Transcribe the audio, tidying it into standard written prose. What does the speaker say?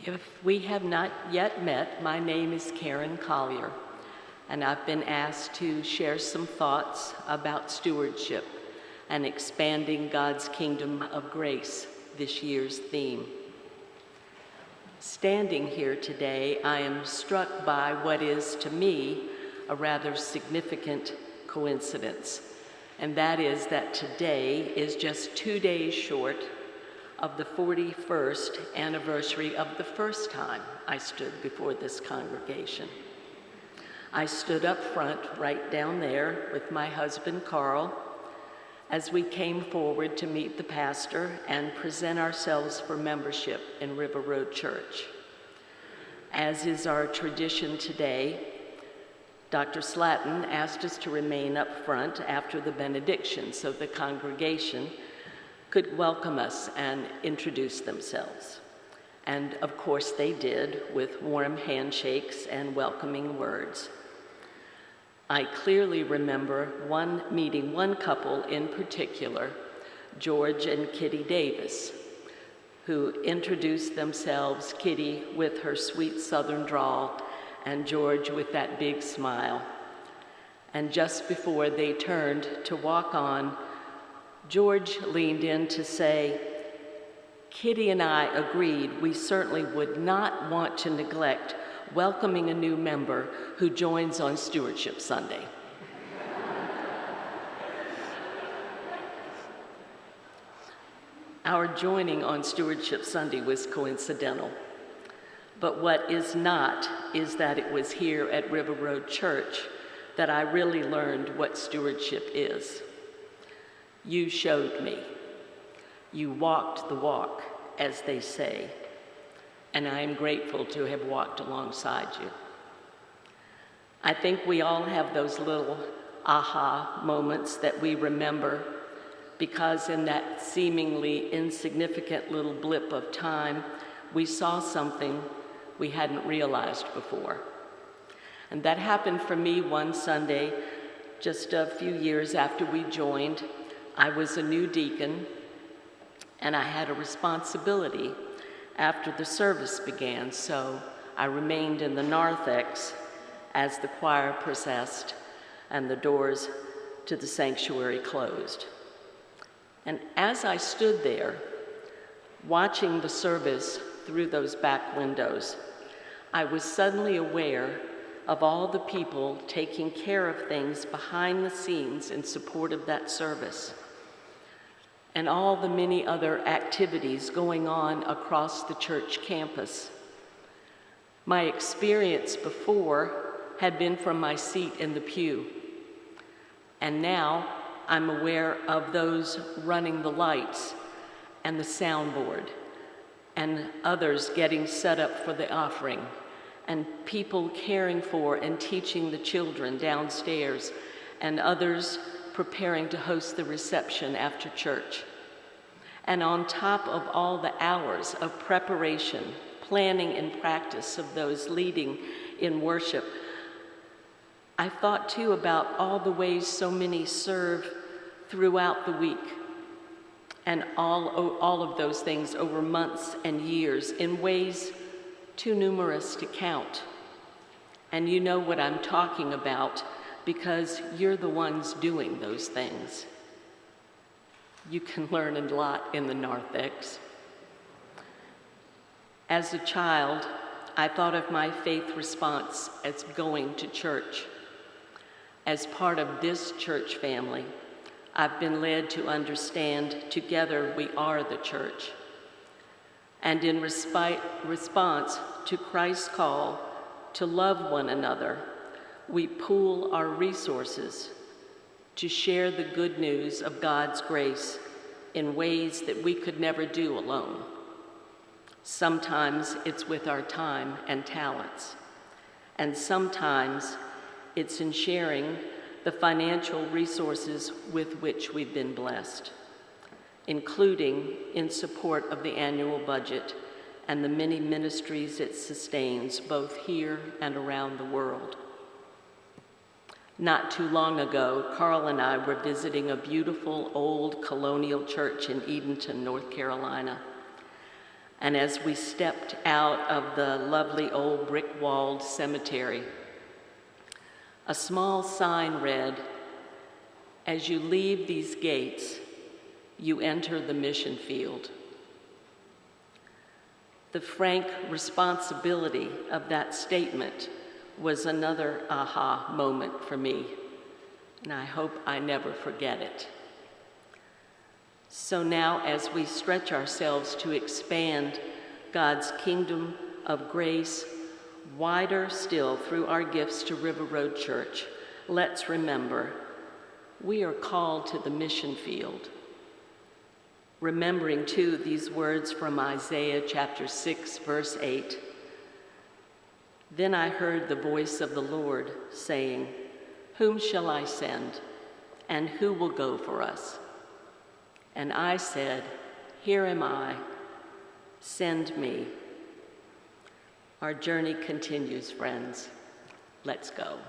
If we have not yet met, my name is Karen Collier, and I've been asked to share some thoughts about stewardship and expanding God's kingdom of grace, this year's theme. Standing here today, I am struck by what is, to me, a rather significant coincidence, and that is that today is just 2 days short of the 41st anniversary of the first time I stood before this congregation. I stood up front, right down there, with my husband, Carl, as we came forward to meet the pastor and present ourselves for membership in River Road Church. As is our tradition today, Dr. Slatton asked us to remain up front after the benediction so the congregation could welcome us and introduce themselves. And of course they did, with warm handshakes and welcoming words. I clearly remember meeting one couple in particular, George and Kitty Davis, who introduced themselves, Kitty with her sweet southern drawl, and George with that big smile. And just before they turned to walk on, George leaned in to say, "Kitty and I agreed we certainly would not want to neglect welcoming a new member who joins on Stewardship Sunday." Our joining on Stewardship Sunday was coincidental, but what is not is that it was here at River Road Church that I really learned what stewardship is. You showed me. You walked the walk, as they say, and I am grateful to have walked alongside you. I think we all have those little aha moments that we remember because in that seemingly insignificant little blip of time, we saw something we hadn't realized before. And that happened for me one Sunday, just a few years after we joined. I was a new deacon, and I had a responsibility after the service began, so I remained in the narthex as the choir processed and the doors to the sanctuary closed. And as I stood there, watching the service through those back windows, I was suddenly aware of all the people taking care of things behind the scenes in support of that service, and all the many other activities going on across the church campus. My experience before had been from my seat in the pew, and now I'm aware of those running the lights and the soundboard, and others getting set up for the offering, and people caring for and teaching the children downstairs, and others preparing to host the reception after church. And on top of all the hours of preparation, planning, and practice of those leading in worship, I thought too about all the ways so many serve throughout the week, and all of those things over months and years in ways too numerous to count. And you know what I'm talking about because you're the ones doing those things. You can learn a lot in the narthex. As a child, I thought of my faith response as going to church. As part of this church family, I've been led to understand together we are the church. And in response to Christ's call to love one another, we pool our resources to share the good news of God's grace in ways that we could never do alone. Sometimes it's with our time and talents, and sometimes it's in sharing the financial resources with which we've been blessed, including in support of the annual budget and the many ministries it sustains both here and around the world. Not too long ago, Carl and I were visiting a beautiful old colonial church in Edenton, North Carolina. And as we stepped out of the lovely old brick-walled cemetery, a small sign read, "As you leave these gates, you enter the mission field." The frank responsibility of that statement was another aha moment for me, and I hope I never forget it. So now, as we stretch ourselves to expand God's kingdom of grace wider still through our gifts to River Road Church, let's remember we are called to the mission field. Remembering, too, these words from Isaiah chapter 6, verse 8. "Then I heard the voice of the Lord saying, 'Whom shall I send, and who will go for us?' And I said, 'Here am I, send me.'" Our journey continues, friends. Let's go.